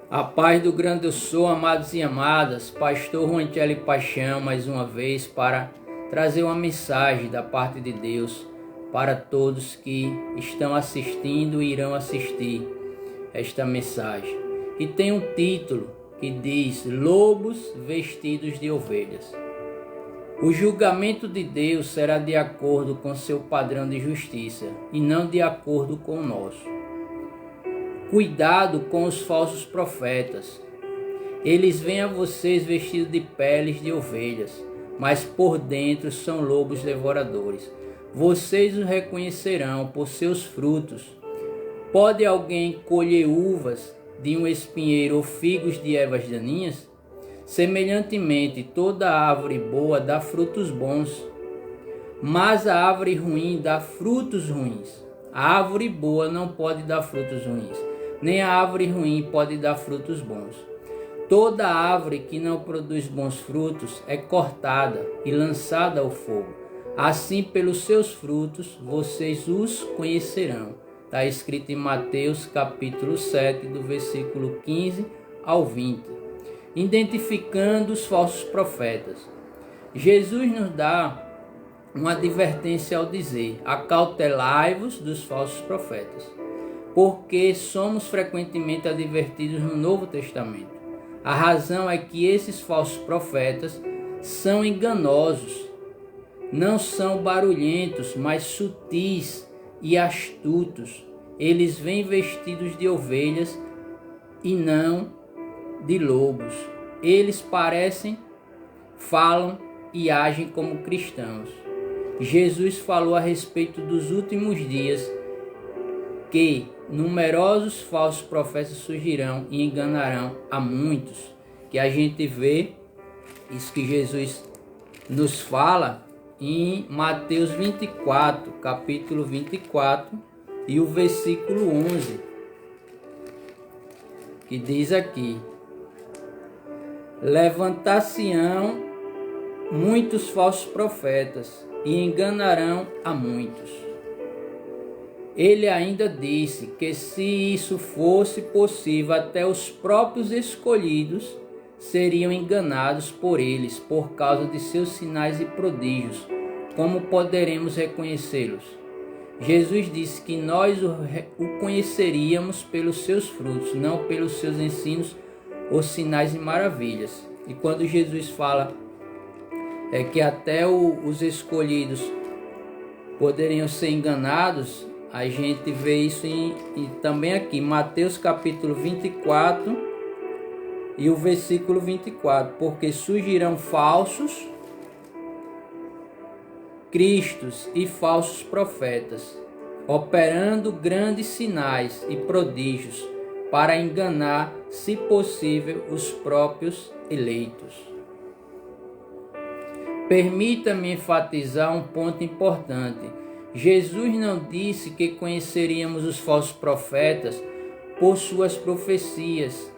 A paz do grande eu sou, amados e amadas, pastor Juancelli Paixão, mais uma vez para trazer uma mensagem da parte de Deus para todos que estão assistindo e irão assistir esta mensagem. E tem um título que diz: Lobos vestidos de ovelhas. O julgamento de Deus será de acordo com seu padrão de justiça e não de acordo com o nosso. Cuidado com os falsos profetas. Eles vêm a vocês vestidos de peles de ovelhas, mas por dentro são lobos devoradores. Vocês os reconhecerão por seus frutos. Pode alguém colher uvas de um espinheiro ou figos de ervas daninhas? Semelhantemente, toda árvore boa dá frutos bons, mas a árvore ruim dá frutos ruins. A árvore boa não pode dar frutos ruins, nem a árvore ruim pode dar frutos bons. Toda árvore que não produz bons frutos é cortada e lançada ao fogo. Assim, pelos seus frutos, vocês os conhecerão. Está escrito em Mateus capítulo 7, do versículo 15 ao 20. Identificando os falsos profetas. Jesus nos dá uma advertência ao dizer: acautelai-vos dos falsos profetas, porque somos frequentemente advertidos no Novo Testamento. A razão é que esses falsos profetas são enganosos, não são barulhentos, mas sutis e astutos. Eles vêm vestidos de ovelhas e não de lobos. Eles parecem, falam e agem como cristãos. Jesus falou a respeito dos últimos dias que numerosos falsos profetas surgirão e enganarão a muitos. Que a gente vê isso que Jesus nos fala em Mateus 24, capítulo 24 e o versículo 11, que diz aqui: levantar-se-ão muitos falsos profetas e enganarão a muitos. Ele ainda disse que se isso fosse possível, até os próprios escolhidos seriam enganados por eles por causa de seus sinais e prodígios. Como poderemos reconhecê-los? Jesus disse que nós o conheceríamos pelos seus frutos, não pelos seus ensinos ou sinais e maravilhas. E quando Jesus fala que até os escolhidos poderiam ser enganados, a gente vê isso também aqui, Mateus capítulo 24 e o versículo 24. Porque surgirão falsos cristos e falsos profetas, operando grandes sinais e prodígios, para enganar, se possível, os próprios eleitos. Permita-me enfatizar um ponto importante. Jesus não disse que conheceríamos os falsos profetas por suas profecias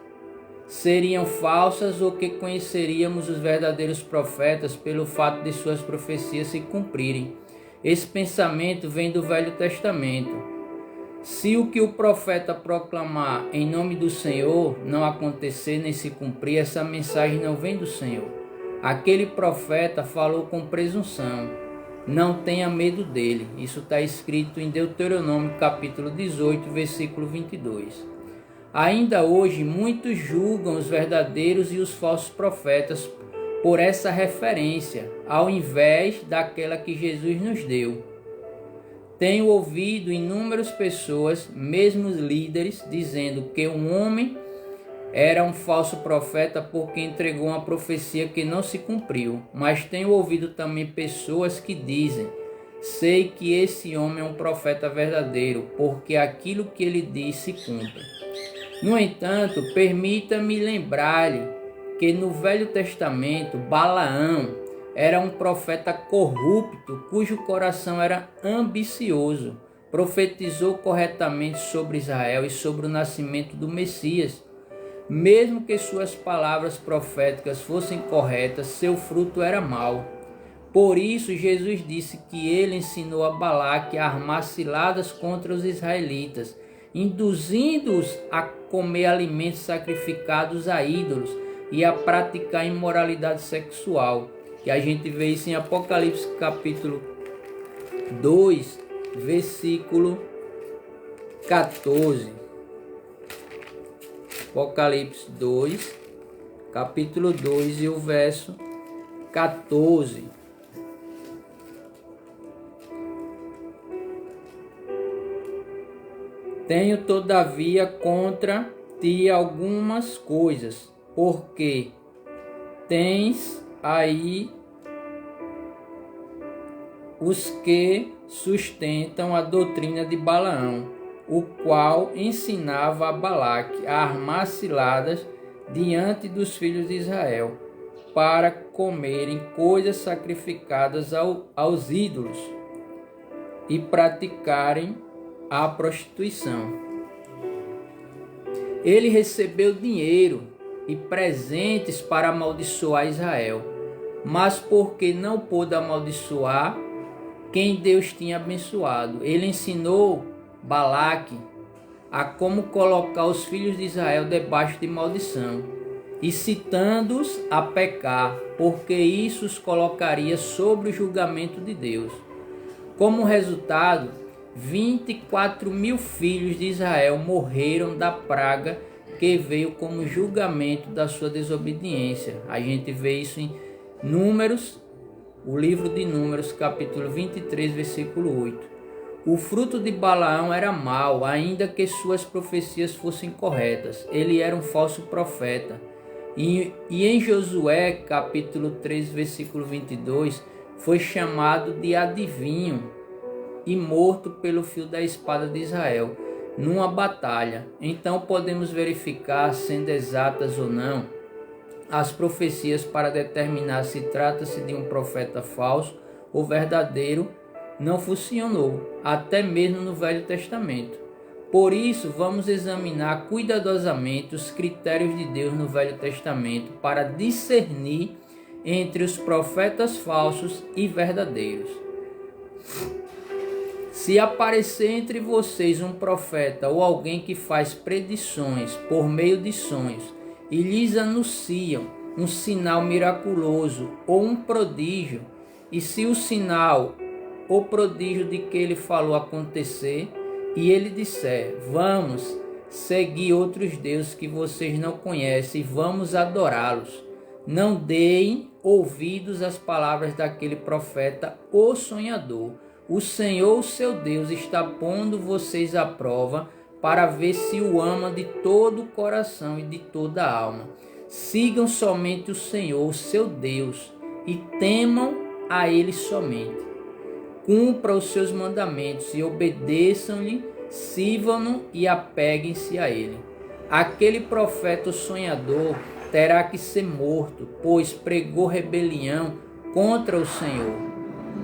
seriam falsas, ou que conheceríamos os verdadeiros profetas pelo fato de suas profecias se cumprirem. Esse pensamento vem do Velho Testamento. Se o que o profeta proclamar em nome do Senhor não acontecer nem se cumprir, essa mensagem não vem do Senhor. Aquele profeta falou com presunção. Não tenha medo dele. Isso está escrito em Deuteronômio capítulo 18, versículo 22. Ainda hoje, muitos julgam os verdadeiros e os falsos profetas por essa referência, ao invés daquela que Jesus nos deu. Tenho ouvido inúmeras pessoas, mesmo líderes, dizendo que um homem era um falso profeta porque entregou uma profecia que não se cumpriu. Mas tenho ouvido também pessoas que dizem: sei que esse homem é um profeta verdadeiro, porque aquilo que ele diz se cumpre. No entanto, permita-me lembrar-lhe que no Velho Testamento, Balaão era um profeta corrupto, cujo coração era ambicioso. Profetizou corretamente sobre Israel e sobre o nascimento do Messias. Mesmo que suas palavras proféticas fossem corretas, seu fruto era mau. Por isso, Jesus disse que ele ensinou a Balaque a armar ciladas contra os israelitas induzindo-os a comer alimentos sacrificados a ídolos e a praticar imoralidade sexual. Que a gente vê isso em Apocalipse capítulo 2, versículo 14. Apocalipse 2, capítulo 2 e o verso 14. Tenho todavia contra ti algumas coisas, porque tens aí os que sustentam a doutrina de Balaão, o qual ensinava a Balaque a armar ciladas diante dos filhos de Israel, para comerem coisas sacrificadas aos ídolos e praticarem a prostituição. Ele recebeu dinheiro e presentes para amaldiçoar Israel, mas porque não pôde amaldiçoar quem Deus tinha abençoado, ele ensinou Balaque a como colocar os filhos de Israel debaixo de maldição, incitando-os a pecar, porque isso os colocaria sobre o julgamento de Deus. Como resultado, 24.000 filhos de Israel morreram da praga que veio como julgamento da sua desobediência. A gente vê isso em Números, o livro de Números, capítulo 23, versículo 8. O fruto de Balaão era mau, ainda que suas profecias fossem corretas. Ele era um falso profeta. E em Josué, capítulo 3, versículo 22, foi chamado de adivinho e morto pelo fio da espada de Israel, numa batalha. Então podemos verificar, sendo exatas ou não, as profecias para determinar se trata-se de um profeta falso ou verdadeiro. Não funcionou, até mesmo no Velho Testamento. Por isso, vamos examinar cuidadosamente os critérios de Deus no Velho Testamento para discernir entre os profetas falsos e verdadeiros. Se aparecer entre vocês um profeta ou alguém que faz predições por meio de sonhos e lhes anunciam um sinal miraculoso ou um prodígio, e se o sinal ou prodígio de que ele falou acontecer, e ele disser: vamos seguir outros deuses que vocês não conhecem e vamos adorá-los, não deem ouvidos às palavras daquele profeta ou sonhador. O Senhor, o seu Deus, está pondo vocês à prova para ver se o ama de todo o coração e de toda a alma. Sigam somente o Senhor, o seu Deus, e temam a Ele somente. Cumpra os seus mandamentos e obedeçam-lhe, sirvam-no e apeguem-se a Ele. Aquele profeta sonhador terá que ser morto, pois pregou rebelião contra o Senhor,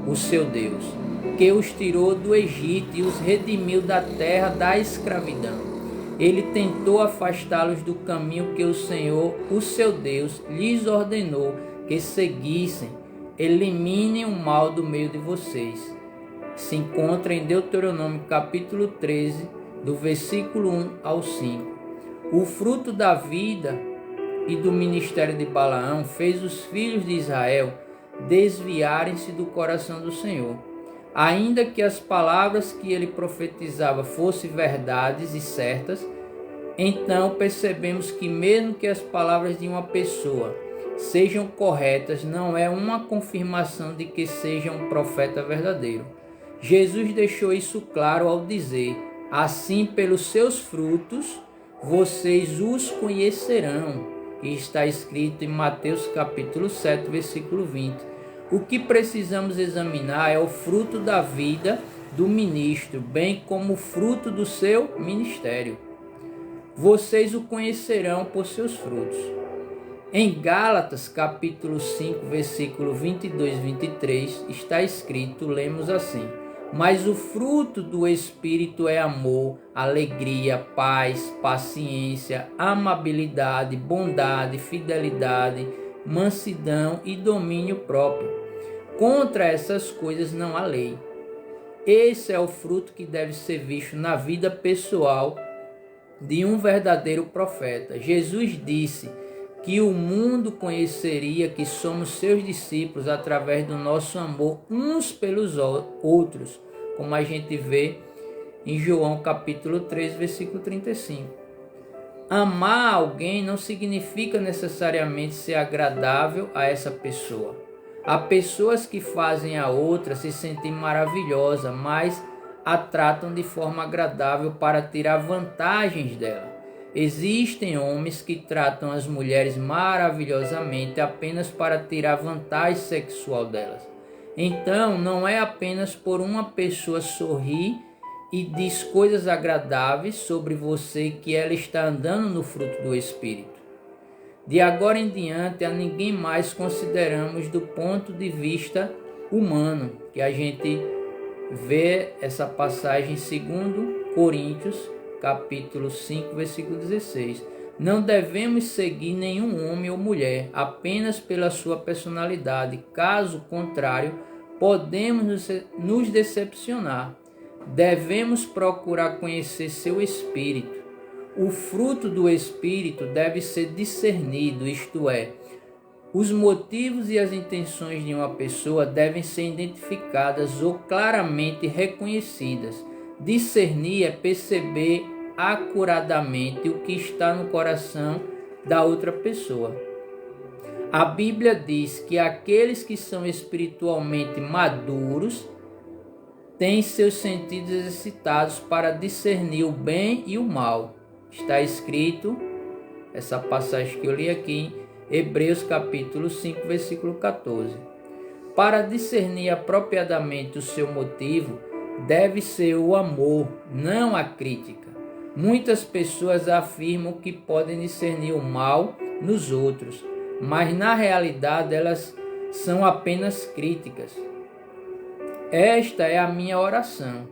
o seu Deus, que os tirou do Egito e os redimiu da terra da escravidão. Ele tentou afastá-los do caminho que o Senhor, o seu Deus, lhes ordenou que seguissem. Eliminem o mal do meio de vocês. Se encontra em Deuteronômio capítulo 13, do versículo 1 ao 5. O fruto da vida e do ministério de Balaão fez os filhos de Israel desviarem-se do coração do Senhor. Ainda que as palavras que ele profetizava fossem verdades e certas, então percebemos que mesmo que as palavras de uma pessoa sejam corretas, não é uma confirmação de que seja um profeta verdadeiro. Jesus deixou isso claro ao dizer: assim pelos seus frutos vocês os conhecerão. E está escrito em Mateus capítulo 7, versículo 20. O que precisamos examinar é o fruto da vida do ministro, bem como o fruto do seu ministério. Vocês o conhecerão por seus frutos. Em Gálatas capítulo 5, versículo 22 e 23, está escrito, lemos assim: mas o fruto do Espírito é amor, alegria, paz, paciência, amabilidade, bondade, fidelidade, mansidão e domínio próprio. Contra essas coisas não há lei. Esse é o fruto que deve ser visto na vida pessoal de um verdadeiro profeta. Jesus disse que o mundo conheceria que somos seus discípulos através do nosso amor uns pelos outros, como a gente vê em João capítulo 3, versículo 35. Amar alguém não significa necessariamente ser agradável a essa pessoa. Há pessoas que fazem a outra se sentir maravilhosa, mas a tratam de forma agradável para tirar vantagens dela. Existem homens que tratam as mulheres maravilhosamente apenas para tirar vantagem sexual delas. Então, não é apenas por uma pessoa sorrir e diz coisas agradáveis sobre você que ela está andando no fruto do Espírito. De agora em diante, a ninguém mais consideramos do ponto de vista humano, que a gente vê essa passagem em 2 Coríntios, capítulo 5, versículo 16. Não devemos seguir nenhum homem ou mulher apenas pela sua personalidade. Caso contrário, podemos nos decepcionar. Devemos procurar conhecer seu espírito. O fruto do Espírito deve ser discernido, isto é, os motivos e as intenções de uma pessoa devem ser identificadas ou claramente reconhecidas. Discernir é perceber acuradamente o que está no coração da outra pessoa. A Bíblia diz que aqueles que são espiritualmente maduros têm seus sentidos exercitados para discernir o bem e o mal. Está escrito, essa passagem que eu li aqui, em Hebreus capítulo 5, versículo 14. Para discernir apropriadamente o seu motivo, deve ser o amor, não a crítica. Muitas pessoas afirmam que podem discernir o mal nos outros, mas na realidade elas são apenas críticas. Esta é a minha oração,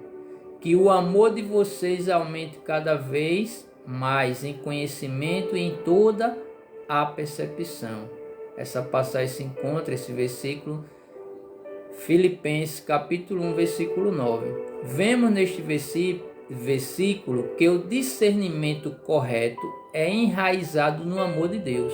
que o amor de vocês aumente cada vez mais em conhecimento e em toda a percepção. Essa passagem se encontra, esse versículo, Filipenses capítulo 1, versículo 9. Vemos neste versículo que o discernimento correto é enraizado no amor de Deus.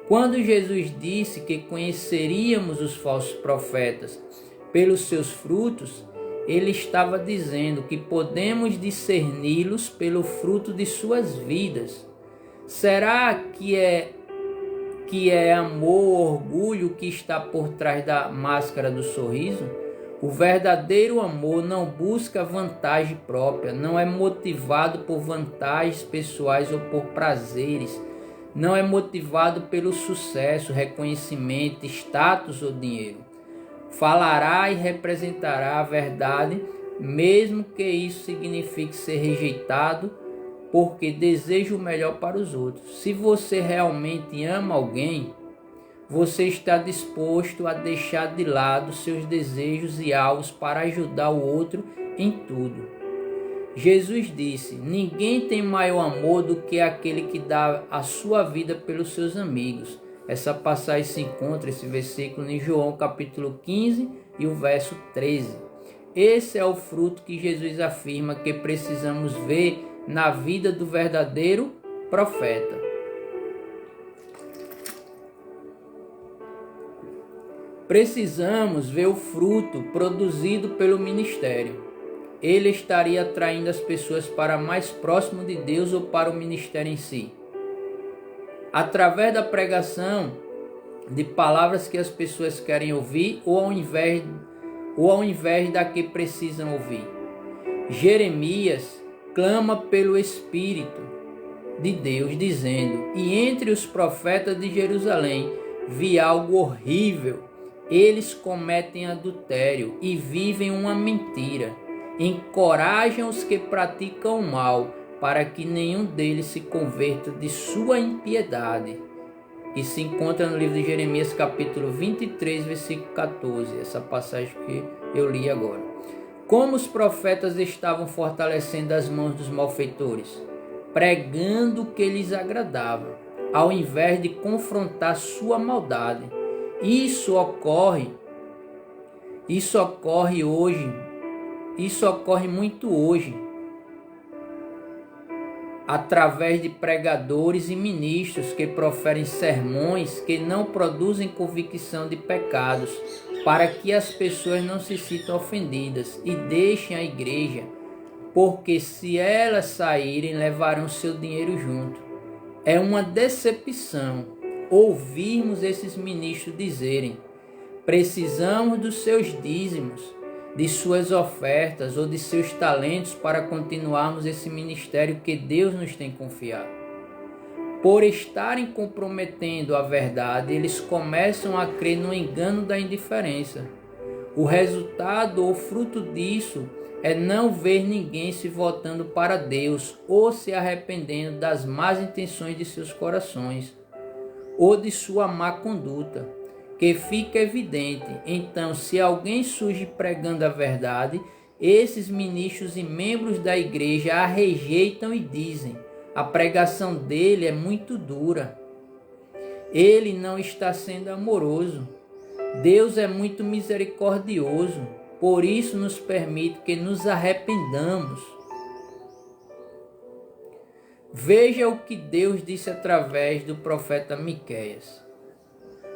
Quando Jesus disse que conheceríamos os falsos profetas pelos seus frutos, ele estava dizendo que podemos discerni-los pelo fruto de suas vidas. Será que é amor, orgulho que está por trás da máscara do sorriso? O verdadeiro amor não busca vantagem própria, não é motivado por vantagens pessoais ou por prazeres, não é motivado pelo sucesso, reconhecimento, status ou dinheiro. Falará e representará a verdade, mesmo que isso signifique ser rejeitado, porque deseja o melhor para os outros. Se você realmente ama alguém, você está disposto a deixar de lado seus desejos e alvos para ajudar o outro em tudo. Jesus disse: ninguém tem maior amor do que aquele que dá a sua vida pelos seus amigos. Essa passagem se encontra, esse versículo, em João capítulo 15 e o verso 13. Esse é o fruto que Jesus afirma que precisamos ver na vida do verdadeiro profeta. Precisamos ver o fruto produzido pelo ministério. Ele estaria atraindo as pessoas para mais próximo de Deus ou para o ministério em si? Através da pregação de palavras que as pessoas querem ouvir ou ao invés da que precisam ouvir. Jeremias clama pelo Espírito de Deus, dizendo: e entre os profetas de Jerusalém vi algo horrível. Eles cometem adultério e vivem uma mentira. Encorajam os que praticam o mal, para que nenhum deles se converta de sua impiedade. E se encontra no livro de Jeremias, capítulo 23, versículo 14, essa passagem que eu li agora. Como os profetas estavam fortalecendo as mãos dos malfeitores? Pregando o que lhes agradava, ao invés de confrontar sua maldade. Isso ocorre hoje Isso ocorre muito hoje, através de pregadores e ministros que proferem sermões que não produzem convicção de pecados, para que as pessoas não se sintam ofendidas e deixem a igreja, porque se elas saírem, levarão seu dinheiro junto. É uma decepção ouvirmos esses ministros dizerem: precisamos dos seus dízimos, de suas ofertas ou de seus talentos para continuarmos esse ministério que Deus nos tem confiado. Por estarem comprometendo a verdade, eles começam a crer no engano da indiferença. O resultado ou fruto disso é não ver ninguém se voltando para Deus ou se arrependendo das más intenções de seus corações ou de sua má conduta, que fica evidente. Então, se alguém surge pregando a verdade, esses ministros e membros da igreja a rejeitam e dizem: a pregação dele é muito dura, ele não está sendo amoroso, Deus é muito misericordioso, por isso nos permite que nos arrependamos. Veja o que Deus disse através do profeta Miqueias.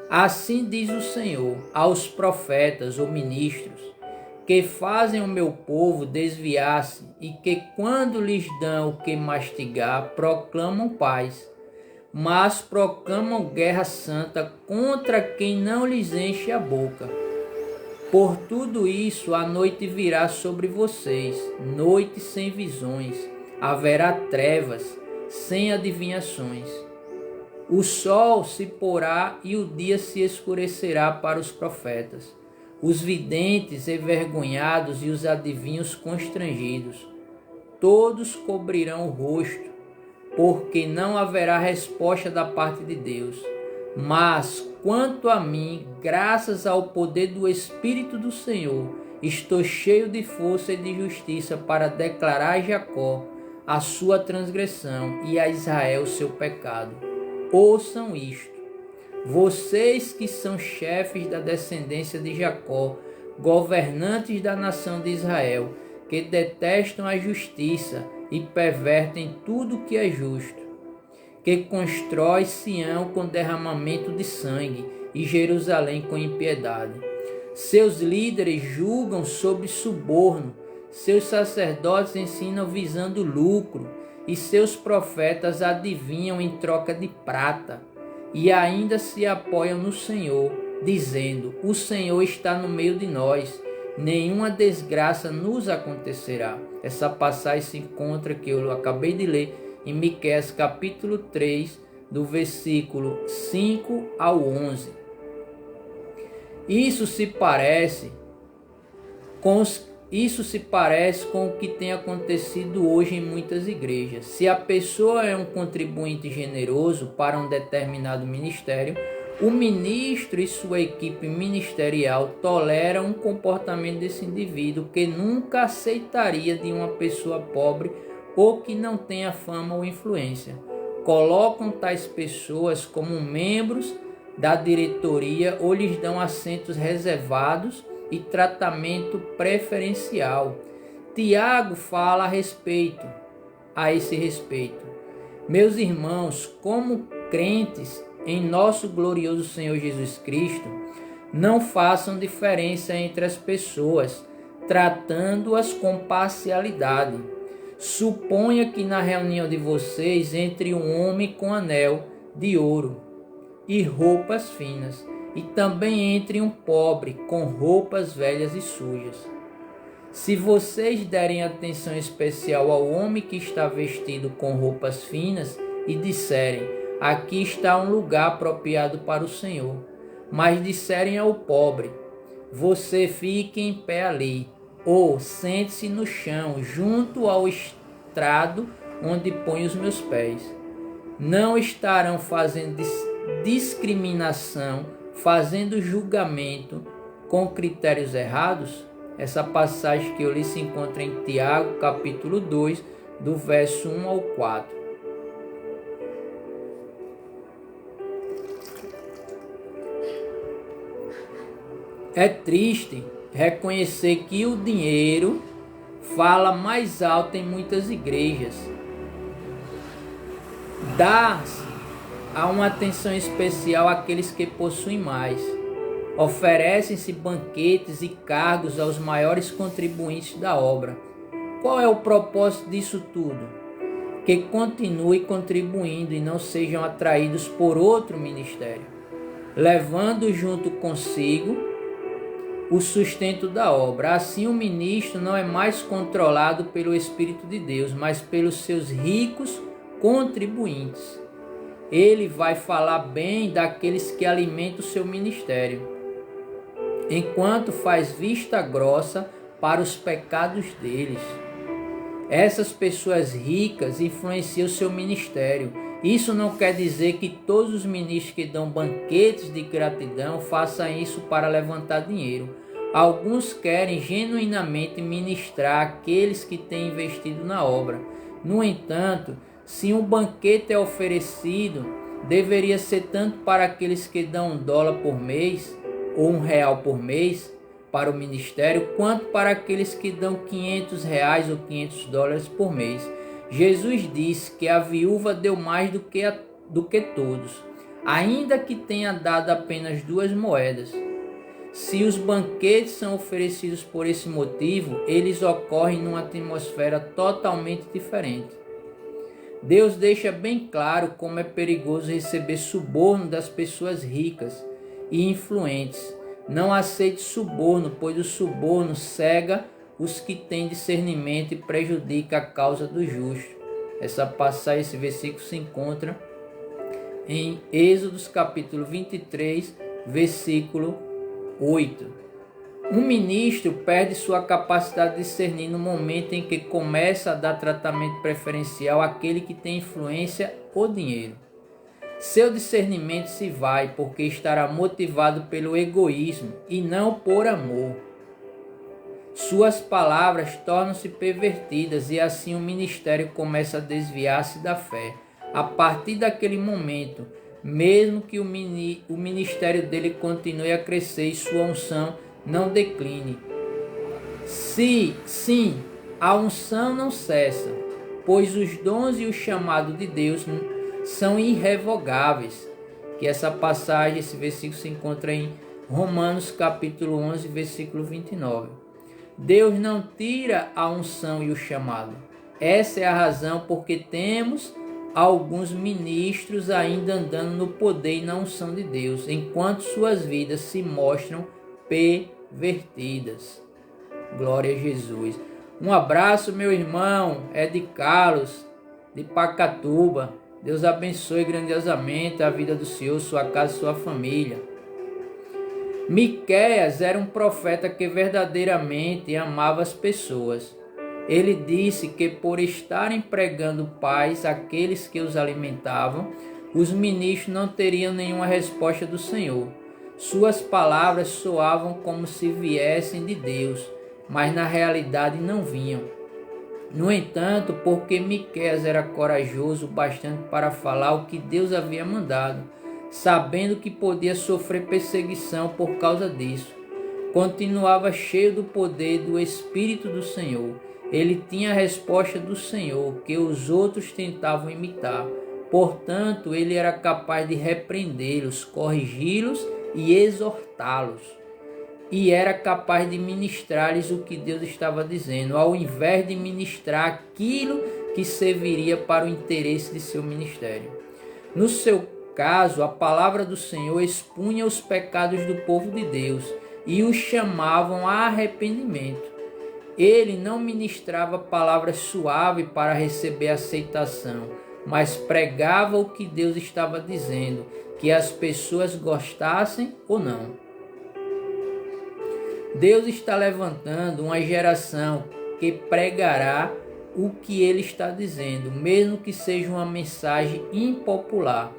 Assim diz o Senhor aos profetas ou ministros que fazem o meu povo desviar-se e que, quando lhes dão o que mastigar, proclamam paz, mas proclamam guerra santa contra quem não lhes enche a boca. Por tudo isso, a noite virá sobre vocês, noite sem visões, haverá trevas, sem adivinhações. O sol se porá e o dia se escurecerá para os profetas, os videntes envergonhados e os adivinhos constrangidos. Todos cobrirão o rosto, porque não haverá resposta da parte de Deus. Mas, quanto a mim, graças ao poder do Espírito do Senhor, estou cheio de força e de justiça para declarar a Jacó a sua transgressão e a Israel o seu pecado. Ouçam isto, vocês que são chefes da descendência de Jacó, governantes da nação de Israel, que detestam a justiça e pervertem tudo o que é justo, que constrói Sião com derramamento de sangue e Jerusalém com impiedade. Seus líderes julgam sobre suborno, seus sacerdotes ensinam visando lucro, e seus profetas adivinham em troca de prata, e ainda se apoiam no Senhor, dizendo: o Senhor está no meio de nós, nenhuma desgraça nos acontecerá. Essa passagem se encontra, que eu acabei de ler, em Miqueias capítulo 3, do versículo 5 ao 11. Isso se parece com o que tem acontecido hoje em muitas igrejas. Se a pessoa é um contribuinte generoso para um determinado ministério, o ministro e sua equipe ministerial toleram um comportamento desse indivíduo que nunca aceitaria de uma pessoa pobre ou que não tenha fama ou influência. Colocam tais pessoas como membros da diretoria ou lhes dão assentos reservados e tratamento preferencial. Tiago fala a esse respeito. Meus irmãos, como crentes em nosso glorioso Senhor Jesus Cristo, não façam diferença entre as pessoas, tratando-as com parcialidade. Suponha que na reunião de vocês entre um homem com anel de ouro e roupas finas, e também entre um pobre com roupas velhas e sujas. Se vocês derem atenção especial ao homem que está vestido com roupas finas e disserem: aqui está um lugar apropriado para o Senhor, mas disserem ao pobre: você fique em pé ali, ou sente-se no chão junto ao estrado onde ponho os meus pés, não estarão fazendo discriminação, fazendo julgamento com critérios errados? Essa passagem que eu li se encontra em Tiago, capítulo 2, do verso 1 ao 4. É triste reconhecer que o dinheiro fala mais alto em muitas igrejas. Dá-se a uma atenção especial àqueles que possuem mais. Oferecem-se banquetes e cargos aos maiores contribuintes da obra. Qual é o propósito disso tudo? Que continuem contribuindo e não sejam atraídos por outro ministério, levando junto consigo o sustento da obra. Assim, o ministro não é mais controlado pelo Espírito de Deus, mas pelos seus ricos contribuintes. Ele vai falar bem daqueles que alimentam o seu ministério, enquanto faz vista grossa para os pecados deles. Essas pessoas ricas influenciam o seu ministério. Isso não quer dizer que todos os ministros que dão banquetes de gratidão façam isso para levantar dinheiro. Alguns querem genuinamente ministrar àqueles que têm investido na obra. No entanto, se um banquete é oferecido, deveria ser tanto para aqueles que dão $1 por mês ou R$1 por mês para o ministério, quanto para aqueles que dão R$500 ou $500 por mês. Jesus disse que a viúva deu mais do que todos, ainda que tenha dado apenas 2 moedas. Se os banquetes são oferecidos por esse motivo, eles ocorrem numa atmosfera totalmente diferente. Deus deixa bem claro como é perigoso receber suborno das pessoas ricas e influentes. Não aceite suborno, pois o suborno cega os que têm discernimento e prejudica a causa do justo. Essa passagem, esse versículo se encontra em Êxodos capítulo 23, versículo 8. Um ministro perde sua capacidade de discernir no momento em que começa a dar tratamento preferencial àquele que tem influência ou dinheiro. Seu discernimento se vai porque estará motivado pelo egoísmo e não por amor. Suas palavras tornam-se pervertidas e assim o ministério começa a desviar-se da fé. A partir daquele momento, mesmo que o ministério dele continue a crescer e sua unção não decline. Sim, a unção não cessa, pois os dons e o chamado de Deus são irrevogáveis. Que essa passagem, esse versículo se encontra em Romanos capítulo 11, versículo 29. Deus não tira a unção e o chamado. Essa é a razão porque temos alguns ministros ainda andando no poder e na unção de Deus, enquanto suas vidas se mostram pervertidas. Glória a Jesus. Um abraço, meu irmão Ed Carlos, de Pacatuba. Deus abençoe grandiosamente a vida do Senhor, sua casa e sua família. Miqueias era um profeta que verdadeiramente amava as pessoas. Ele disse que por estarem pregando paz àqueles que os alimentavam, os ministros não teriam nenhuma resposta do Senhor. Suas palavras soavam como se viessem de Deus, mas na realidade não vinham. No entanto, porque Miqueias era corajoso bastante para falar o que Deus havia mandado, sabendo que podia sofrer perseguição por causa disso, continuava cheio do poder do Espírito do Senhor. Ele tinha a resposta do Senhor, que os outros tentavam imitar. Portanto, ele era capaz de repreendê-los, corrigi-los e exortá-los. E era capaz de ministrar-lhes o que Deus estava dizendo, ao invés de ministrar aquilo que serviria para o interesse de seu ministério. No seu caso, a palavra do Senhor expunha os pecados do povo de Deus e os chamavam a arrependimento. Ele não ministrava palavras suaves para receber aceitação, mas pregava o que Deus estava dizendo, que as pessoas gostassem ou não. Deus está levantando uma geração que pregará o que ele está dizendo, mesmo que seja uma mensagem impopular.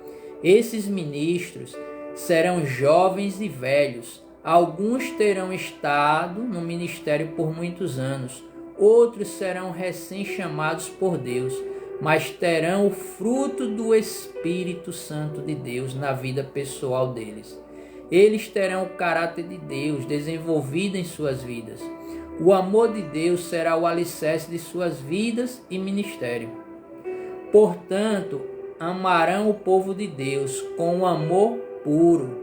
Esses ministros serão jovens e velhos. Alguns terão estado no ministério por muitos anos, outros serão recém-chamados por Deus, mas terão o fruto do Espírito Santo de Deus na vida pessoal deles. Eles terão o caráter de Deus desenvolvido em suas vidas. O amor de Deus será o alicerce de suas vidas e ministério. Portanto, amarão o povo de Deus com um amor puro.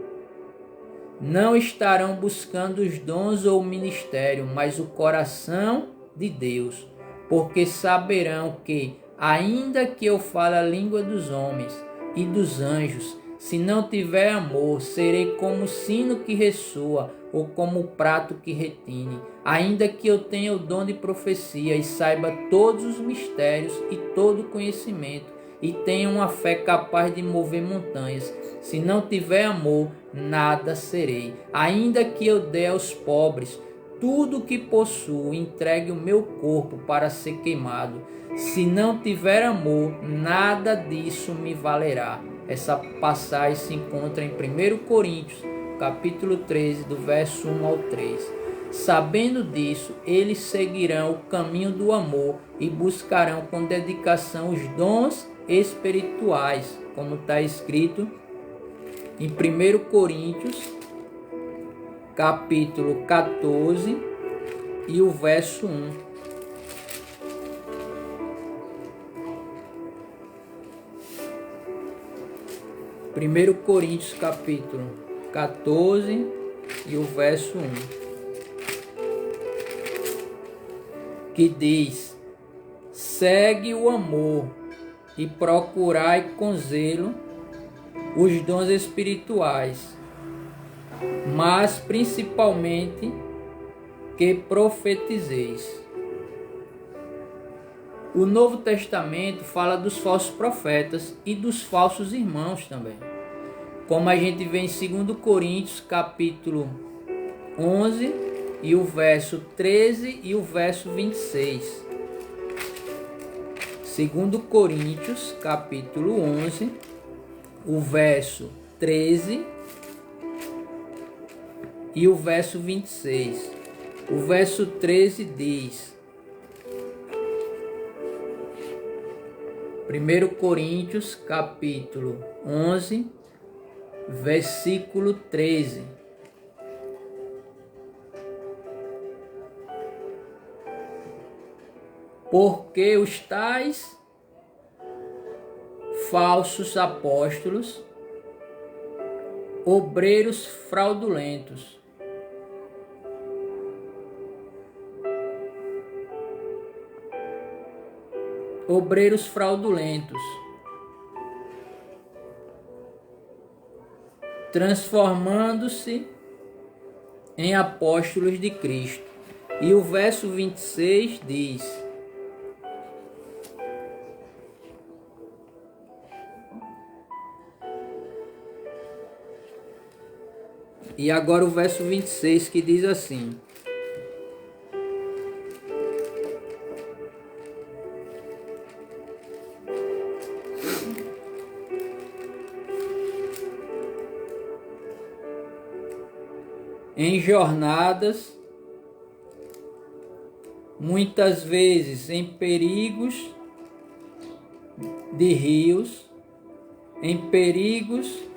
Não estarão buscando os dons ou o ministério, mas o coração de Deus, porque saberão que, ainda que eu fale a língua dos homens e dos anjos, se não tiver amor, serei como o sino que ressoa ou como o prato que retine. Ainda que eu tenha o dom de profecia e saiba todos os mistérios e todo o conhecimento, e tenha uma fé capaz de mover montanhas, se não tiver amor, nada serei. Ainda que eu dê aos pobres tudo o que possuo, entregue o meu corpo para ser queimado, se não tiver amor, nada disso me valerá. Essa passagem se encontra em 1 Coríntios, capítulo 13, do verso 1 ao 3. Sabendo disso, eles seguirão o caminho do amor e buscarão com dedicação os dons espirituais, como está escrito em 1 Coríntios, capítulo 14 e o verso 1. 1 Coríntios, capítulo 14 e o verso 1, que diz: segue o amor e procurai com zelo os dons espirituais, mas principalmente que profetizeis. O Novo Testamento fala dos falsos profetas e dos falsos irmãos também, como a gente vê em 2 Coríntios capítulo 11 e o verso 13 e o verso 26. 2 Coríntios capítulo 11, o verso 13 e o verso 26. O verso 13 diz: 1 Coríntios capítulo 11, versículo 13. Porque os tais falsos apóstolos, obreiros fraudulentos, transformando-se em apóstolos de Cristo. E o verso 26 diz: e agora o verso 26 que diz assim: em jornadas, muitas vezes em perigos de rios, em perigos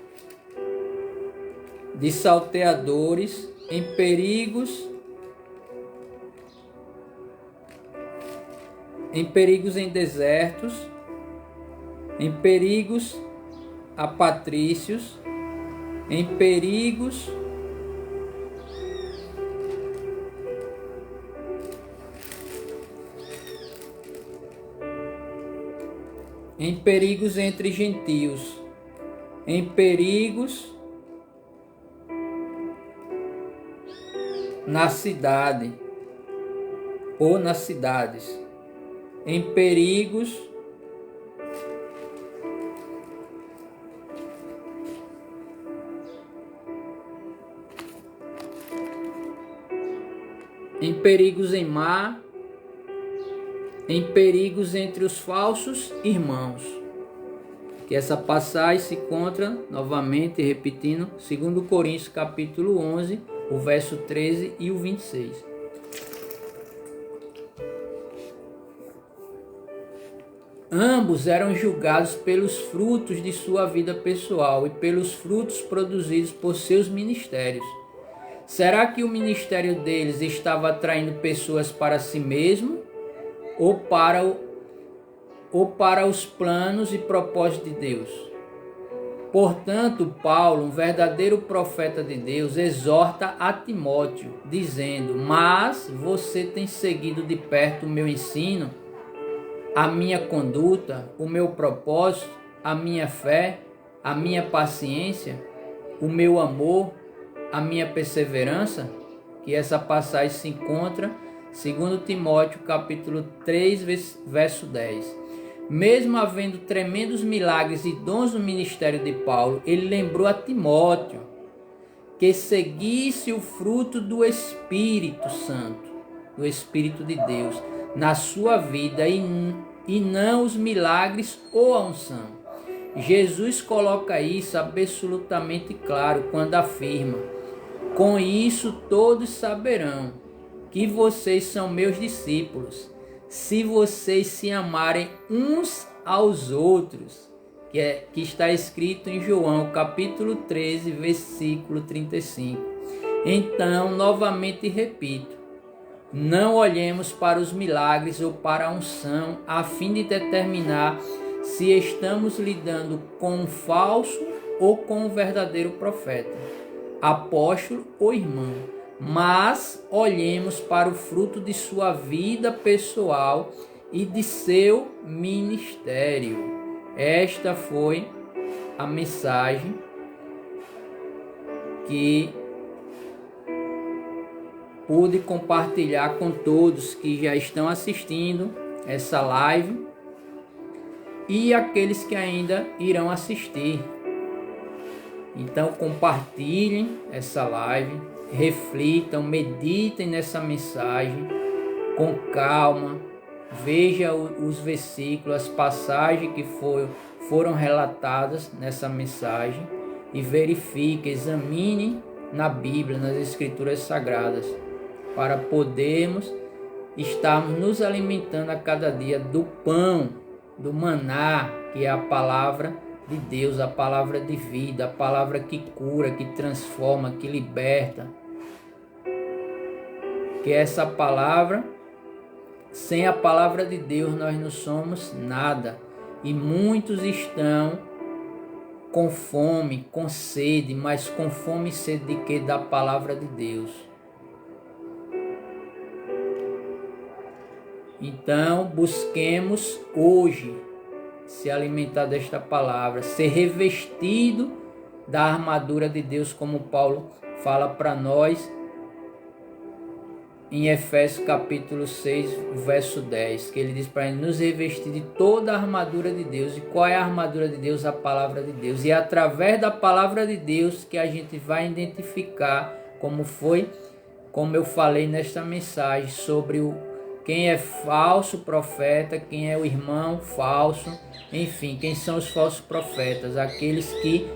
de salteadores, em perigos em desertos, em perigos a patrícios, em perigos entre gentios, em perigos na cidade ou nas cidades, em perigos em mar, em perigos entre os falsos irmãos. Que essa passagem se encontra novamente, repetindo, 2 Coríntios capítulo 11, o verso 13 e o 26. Ambos eram julgados pelos frutos de sua vida pessoal e pelos frutos produzidos por seus ministérios. Será que o ministério deles estava atraindo pessoas para si mesmo ou para os planos e propósitos de Deus? Portanto, Paulo, um verdadeiro profeta de Deus, exorta a Timóteo, dizendo: mas você tem seguido de perto o meu ensino, a minha conduta, o meu propósito, a minha fé, a minha paciência, o meu amor, a minha perseverança, que essa passagem se encontra, segundo Timóteo, capítulo 3, verso 10. Mesmo havendo tremendos milagres e dons no ministério de Paulo, ele lembrou a Timóteo que seguisse o fruto do Espírito Santo, do Espírito de Deus, na sua vida e não os milagres ou a unção. Jesus coloca isso absolutamente claro quando afirma: com isso todos saberão que vocês são meus discípulos, se vocês se amarem uns aos outros, que está escrito em João capítulo 13, versículo 35. Então, novamente repito, não olhemos para os milagres ou para a unção a fim de determinar se estamos lidando com um falso ou com um verdadeiro profeta, apóstolo ou irmão, mas olhemos para o fruto de sua vida pessoal e de seu ministério. Esta foi a mensagem que pude compartilhar com todos que já estão assistindo essa live e aqueles que ainda irão assistir. Então compartilhem essa live, reflitam, meditem nessa mensagem com calma, veja os versículos, as passagens que foram relatadas nessa mensagem e verifique, examine na Bíblia, nas Escrituras Sagradas, para podermos estarmos nos alimentando a cada dia do pão, do maná, que é a palavra de Deus, a palavra de vida, a palavra que cura, que transforma, que liberta. Que essa palavra, sem a palavra de Deus nós não somos nada. E muitos estão com fome, com sede, mas com fome e sede de quê? Da palavra de Deus. Então, busquemos hoje se alimentar desta palavra, ser revestido da armadura de Deus, como Paulo fala para nós em Efésios capítulo 6, verso 10, que ele diz para nos revestir de toda a armadura de Deus. E qual é a armadura de Deus? A palavra de Deus. E é através da palavra de Deus que a gente vai identificar, como eu falei nesta mensagem, sobre quem é falso profeta, quem é o irmão falso, enfim, quem são os falsos profetas, aqueles que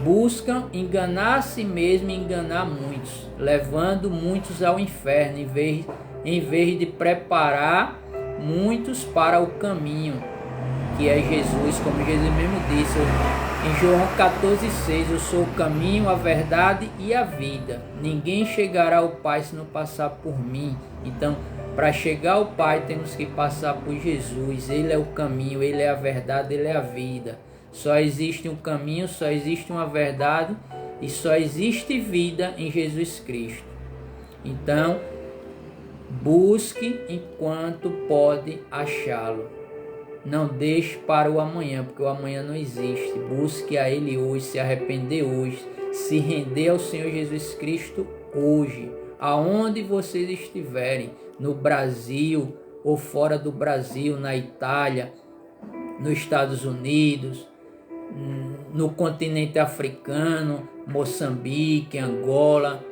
buscam enganar a si mesmo e enganar muitos, levando muitos ao inferno, em vez de preparar muitos para o caminho, que é Jesus, como Jesus mesmo disse em João 14,6, eu sou o caminho, a verdade e a vida. Ninguém chegará ao Pai se não passar por mim. Então, para chegar ao Pai, temos que passar por Jesus. Ele é o caminho, Ele é a verdade, Ele é a vida. Só existe um caminho, só existe uma verdade e só existe vida em Jesus Cristo. Então, busque enquanto pode achá-lo. Não deixe para o amanhã, porque o amanhã não existe. Busque a Ele hoje, se arrepender hoje, se render ao Senhor Jesus Cristo hoje. Aonde vocês estiverem, no Brasil ou fora do Brasil, na Itália, nos Estados Unidos, no continente africano, Moçambique, Angola,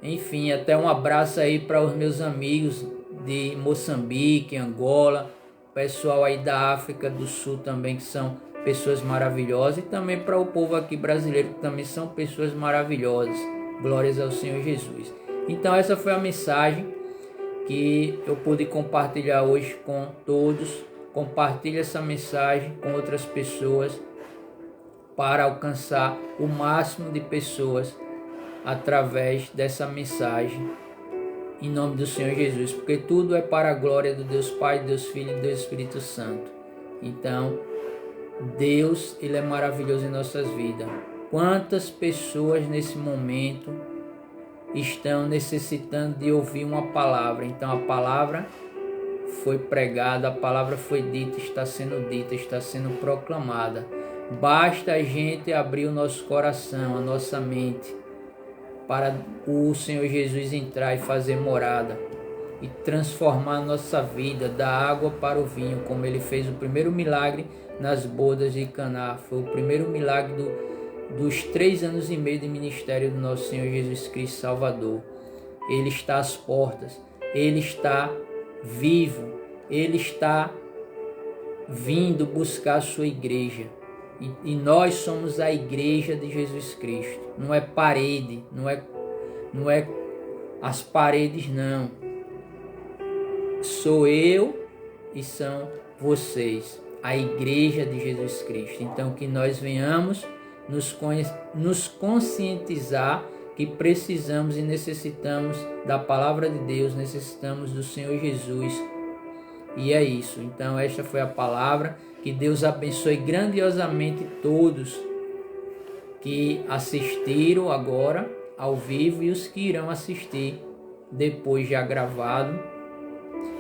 enfim, até um abraço aí para os meus amigos de Moçambique, Angola, pessoal aí da África do Sul também, que são pessoas maravilhosas, e também para o povo aqui brasileiro, que também são pessoas maravilhosas. Glórias ao Senhor Jesus. Então essa foi a mensagem que eu pude compartilhar hoje com todos. Compartilhe essa mensagem com outras pessoas para alcançar o máximo de pessoas através dessa mensagem, em nome do Senhor Jesus, porque tudo é para a glória do Deus Pai, Deus Filho e Deus Espírito Santo. Então, Deus, Ele é maravilhoso em nossas vidas. Quantas pessoas nesse momento estão necessitando de ouvir uma palavra? Então a palavra foi pregada, a palavra foi dita, está sendo proclamada. Basta a gente abrir o nosso coração, a nossa mente, para o Senhor Jesus entrar e fazer morada e transformar a nossa vida da água para o vinho, como Ele fez o primeiro milagre nas bodas de Caná. Foi o primeiro milagre dos 3 anos e meio de ministério do nosso Senhor Jesus Cristo Salvador. Ele está às portas, Ele está vivo, Ele está vindo buscar a sua igreja. E nós somos a igreja de Jesus Cristo. Não é parede, não é as paredes, não. Sou eu e são vocês, a igreja de Jesus Cristo. Então que nós venhamos nos conscientizar que precisamos e necessitamos da palavra de Deus, necessitamos do Senhor Jesus. E é isso. Então esta foi a palavra. Que Deus abençoe grandiosamente todos que assistiram agora ao vivo e os que irão assistir depois já gravado.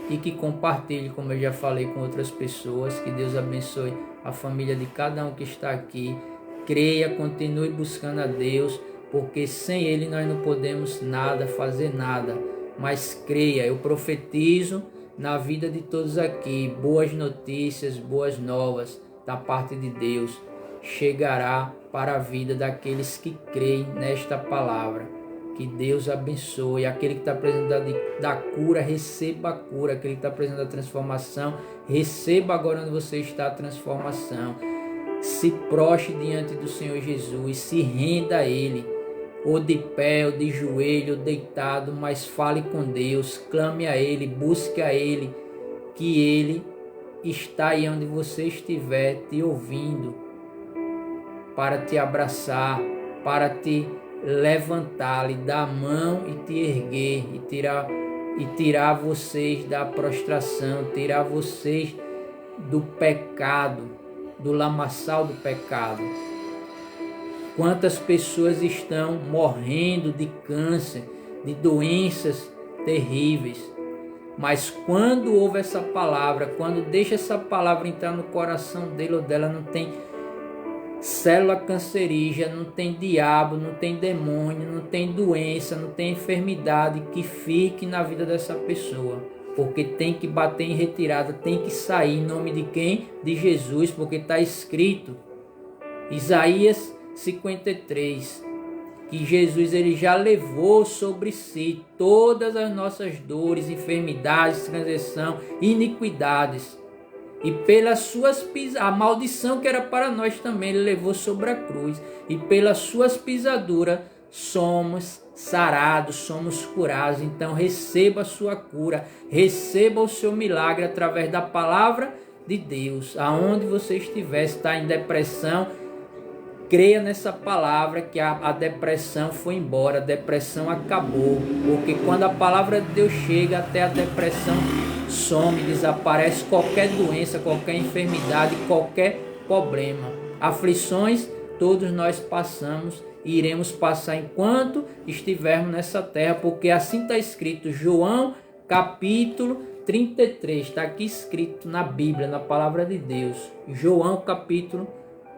E que compartilhe, como eu já falei, com outras pessoas. Que Deus abençoe a família de cada um que está aqui. Creia, continue buscando a Deus, porque sem Ele nós não podemos nada, fazer nada. Mas creia, eu profetizo na vida de todos aqui, boas notícias, boas novas da parte de Deus chegará para a vida daqueles que creem nesta palavra. Que Deus abençoe. Aquele que está precisando da cura, receba a cura. Aquele que está precisando da transformação, receba agora onde você está a transformação. Se prostre diante do Senhor Jesus, se renda a Ele, ou de pé, ou de joelho, ou deitado, mas fale com Deus, clame a Ele, busque a Ele, que Ele está aí onde você estiver, te ouvindo, para te abraçar, para te levantar, lhe dar a mão e te erguer, e tirar vocês da prostração, tirar vocês do pecado, do lamaçal do pecado. Quantas pessoas estão morrendo de câncer, de doenças terríveis. Mas quando ouve essa palavra, quando deixa essa palavra entrar no coração dele ou dela, não tem célula cancerígena, não tem diabo, não tem demônio, não tem doença, não tem enfermidade que fique na vida dessa pessoa. Porque tem que bater em retirada, tem que sair em nome de quem? De Jesus, porque está escrito, Isaías 53, que Jesus ele já levou sobre si todas as nossas dores, enfermidades, transgressão, iniquidades. E pelas suas a maldição que era para nós também ele levou sobre a cruz. E pelas suas pisaduras somos sarados, somos curados. Então receba a sua cura, receba o seu milagre através da palavra de Deus. Aonde você estiver, está em depressão, creia nessa palavra que a depressão foi embora, a depressão acabou. Porque quando a palavra de Deus chega, até a depressão some, desaparece qualquer doença, qualquer enfermidade, qualquer problema. Aflições todos nós passamos e iremos passar enquanto estivermos nessa terra, porque assim está escrito, João capítulo 33, está aqui escrito na Bíblia, na palavra de Deus. João capítulo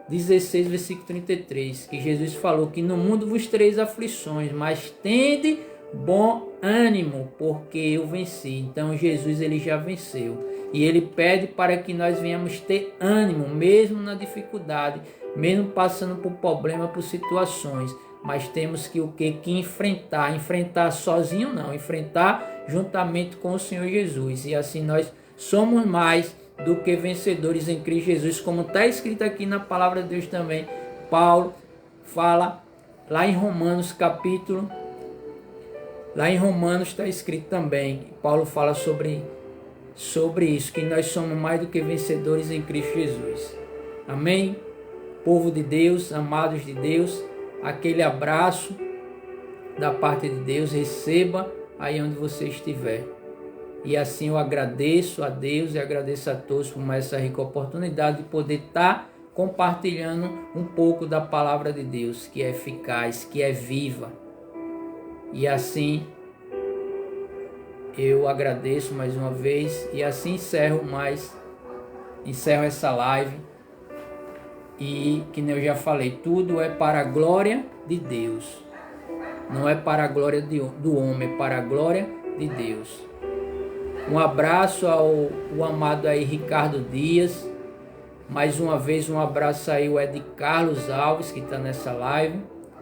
16, versículo 33, que Jesus falou que no mundo vos tereis aflições, mas tende bom ânimo, porque eu venci. Então Jesus ele já venceu. E ele pede para que nós venhamos ter ânimo, mesmo na dificuldade, mesmo passando por problemas, por situações. Mas temos que o quê? Que enfrentar. Enfrentar sozinho não, enfrentar juntamente com o Senhor Jesus. E assim nós somos mais do que vencedores em Cristo Jesus, como está escrito aqui na palavra de Deus também. Paulo fala lá em Romanos capítulo, lá em Romanos está escrito também, Paulo fala sobre isso, que nós somos mais do que vencedores em Cristo Jesus. Amém? Povo de Deus, amados de Deus, aquele abraço, da parte de Deus, receba aí onde você estiver. E assim eu agradeço a Deus e agradeço a todos por mais essa rica oportunidade de poder estar compartilhando um pouco da palavra de Deus, que é eficaz, que é viva. E assim eu agradeço mais uma vez e assim encerro essa live. E que nem eu já falei, tudo é para a glória de Deus. Não é para a glória do homem, é para a glória de Deus. Um abraço ao amado aí Ricardo Dias. Mais uma vez um abraço aí ao Ed Carlos Alves, que está nessa live.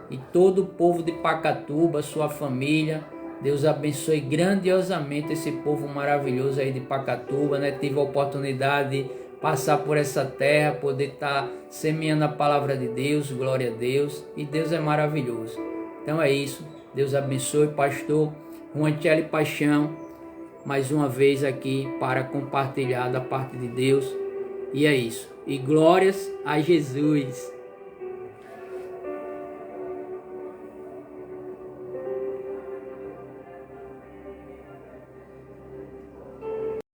E todo o povo de Pacatuba, sua família. Deus abençoe grandiosamente esse povo maravilhoso aí de Pacatuba, né? Tive a oportunidade de passar por essa terra, poder estar semeando a palavra de Deus, glória a Deus. E Deus é maravilhoso. Então é isso. Deus abençoe, pastor Juancelli Paixão, mais uma vez aqui para compartilhar da parte de Deus. E é isso. E glórias a Jesus.